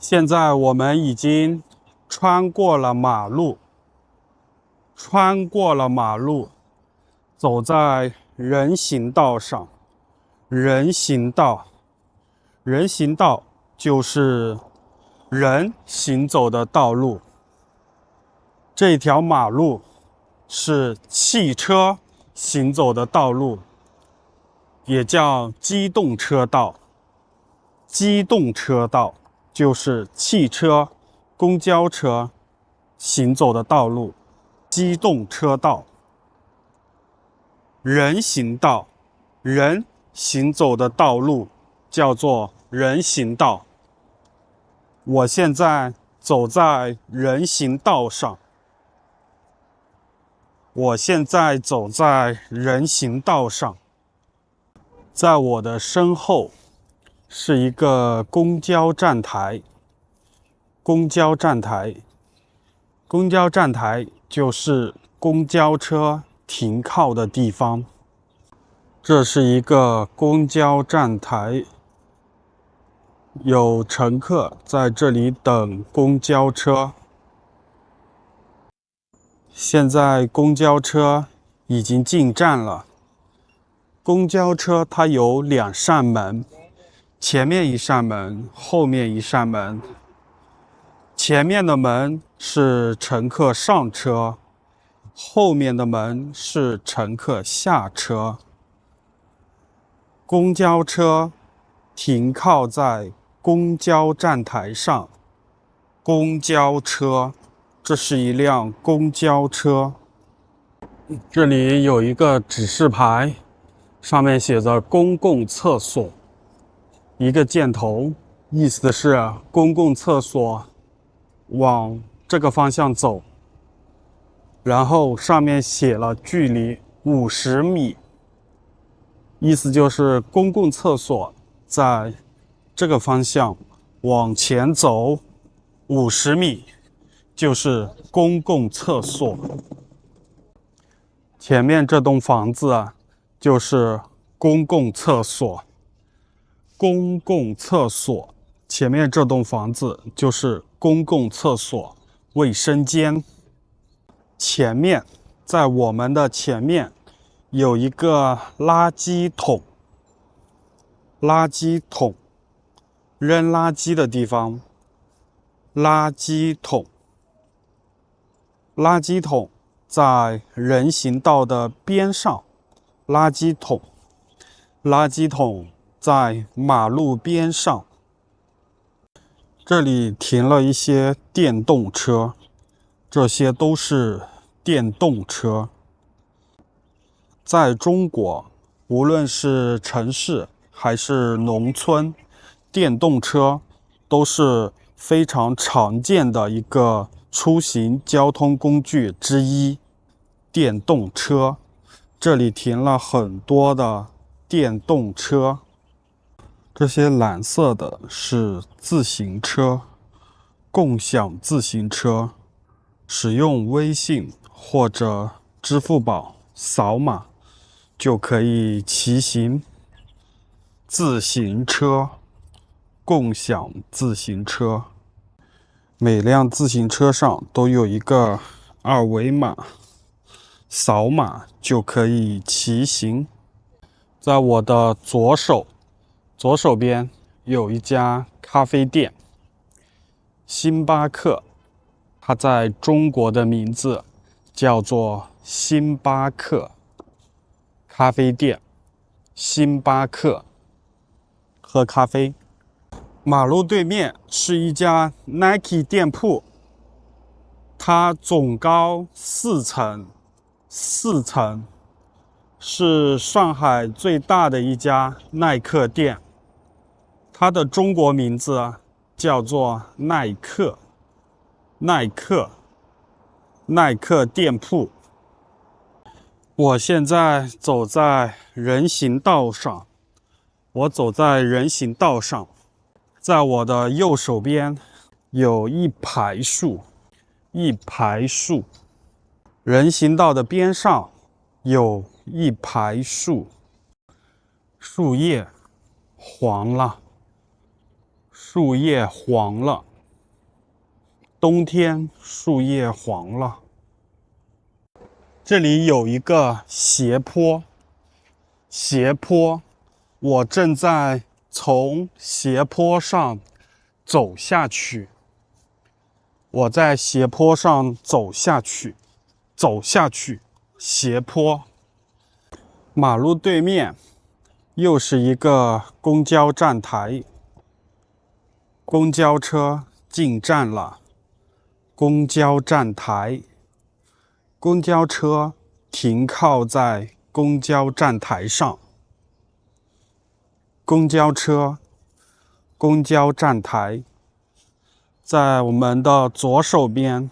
现在我们已经穿过了马路，走在人行道上。人行道就是人行走的道路。这条马路是汽车行走的道路，也叫机动车道。机动车道就是汽车、公交车行走的道路。机动车道。人行道，人行走的道路叫做人行道。我现在走在人行道上。在我的身后是一个公交站台。公交站台就是公交车停靠的地方。这是一个公交站台，有乘客在这里等公交车。现在公交车已经进站了。公交车它有2扇门，前面一扇门，后面一扇门。前面的门是乘客上车，后面的门是乘客下车。公交车停靠在公交站台上。公交车，这是一辆公交车。这里有一个指示牌，上面写着公共厕所，一个箭头，意思是公共厕所往这个方向走。然后上面写了距离50米，意思就是公共厕所在这个方向往前走50米就是公共厕所。前面这栋房子啊，就是公共厕所。前面这栋房子就是公共厕所、卫生间。在我们的前面有一个垃圾桶，扔垃圾的地方。垃圾桶在人行道的边上。垃圾桶在马路边上。这里停了一些电动车，这些都是电动车。在中国，无论是城市还是农村，电动车都是非常常见的一个出行交通工具之一。电动车，这里停了很多的电动车。这些蓝色的是自行车，共享自行车，使用微信或者支付宝扫码就可以骑行。自行车，共享自行车，每辆自行车上都有一个2维码，扫码就可以骑行。在我的左手边有一家咖啡店，星巴克，它在中国的名字叫做星巴克咖啡店。星巴克，喝咖啡。马路对面是一家 Nike 店铺，它总高4层，是上海最大的一家耐克店。它的中国名字叫做耐克店铺。我现在走在人行道上。在我的右手边有一排树。人行道的边上有一排树，树叶黄了。冬天树叶黄了。这里有一个斜坡，我正在从斜坡上走下去。我在斜坡上走下去，斜坡。马路对面又是一个公交站台，公交车进站了。公交站台，公交车停靠在公交站台上。公交车，公交站台，在我们的左手边，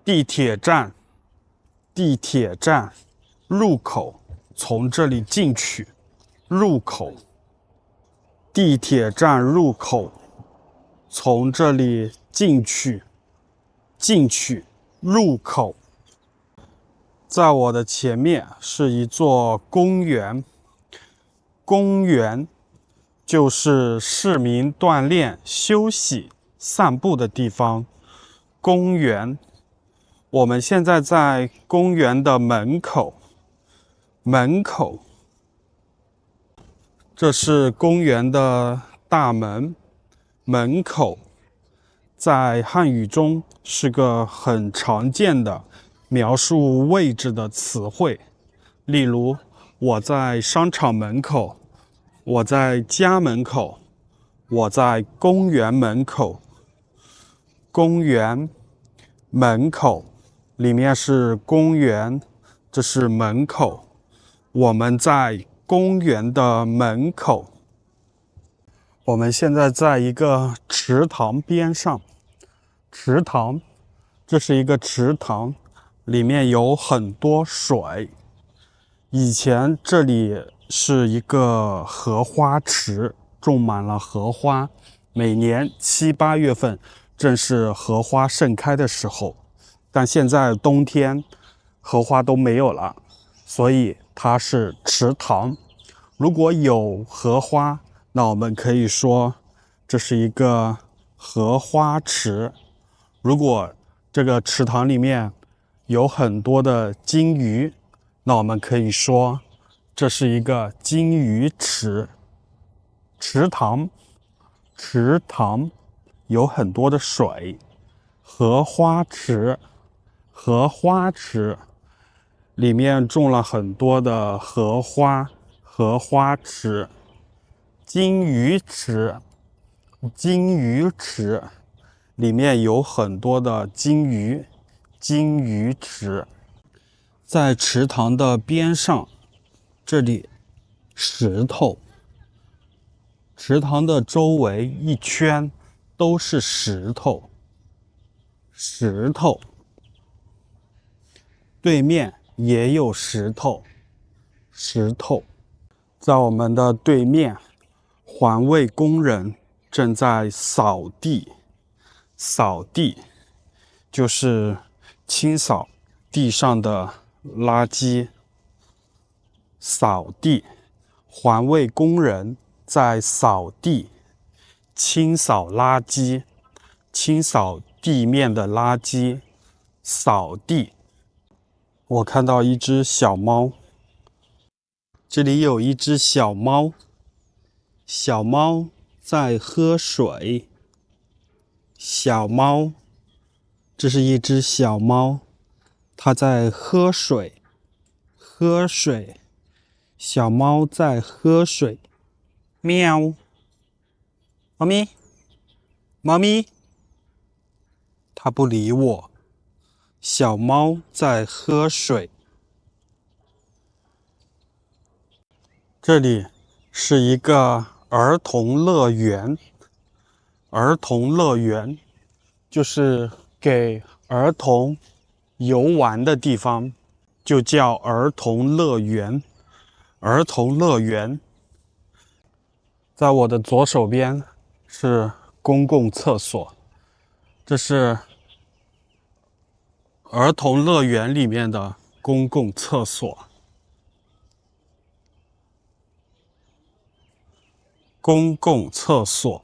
地铁站，入口，从这里进去，入口，地铁站入口，从这里进去，入口。在我的前面是一座公园，公园就是市民锻炼、休息、散步的地方。公园，我们现在在公园的门口，这是公园的大门，门口。在汉语中是个很常见的描述位置的词汇，例如我在商场门口，我在家门口，我在公园门口。公园门口里面是公园，这是门口，我们在公园的门口。我们现在在一个池塘边上，这是一个池塘，里面有很多水。以前这里是一个荷花池，种满了荷花，每年7、8月份正是荷花盛开的时候，但现在冬天荷花都没有了，所以它是池塘。如果有荷花，那我们可以说这是一个荷花池。如果这个池塘里面有很多的金鱼，那我们可以说这是一个金鱼池。池塘有很多的水。荷花池里面种了很多的荷花。荷花池。金鱼池里面有很多的金鱼。金鱼池。在池塘的边上，这里石头，池塘的周围一圈都是石头。对面也有石头。在我们的对面，环卫工人正在扫地，就是清扫地上的垃圾。扫地，环卫工人在扫地，清扫垃圾，清扫地面的垃圾。扫地。我看到一只小猫，这里有一只小猫，小猫在喝水。小猫，这是一只小猫，它在喝水。小猫在喝水。喵，猫咪，它不理我。小猫在喝水。这里是一个儿童乐园，就是给儿童游玩的地方，就叫儿童乐园。在我的左手边是公共厕所，这是儿童乐园里面的公共厕所。公共厕所。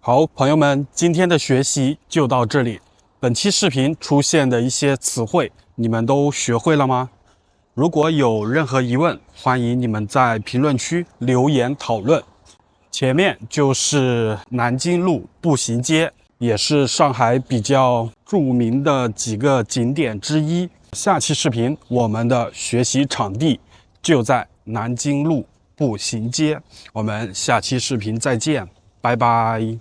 好，朋友们，今天的学习就到这里。本期视频出现的一些词汇，你们都学会了吗？如果有任何疑问，欢迎你们在评论区留言讨论。前面就是南京路步行街，也是上海比较著名的几个景点之一。下期视频我们的学习场地就在南京路步行街，我们下期视频再见，拜拜。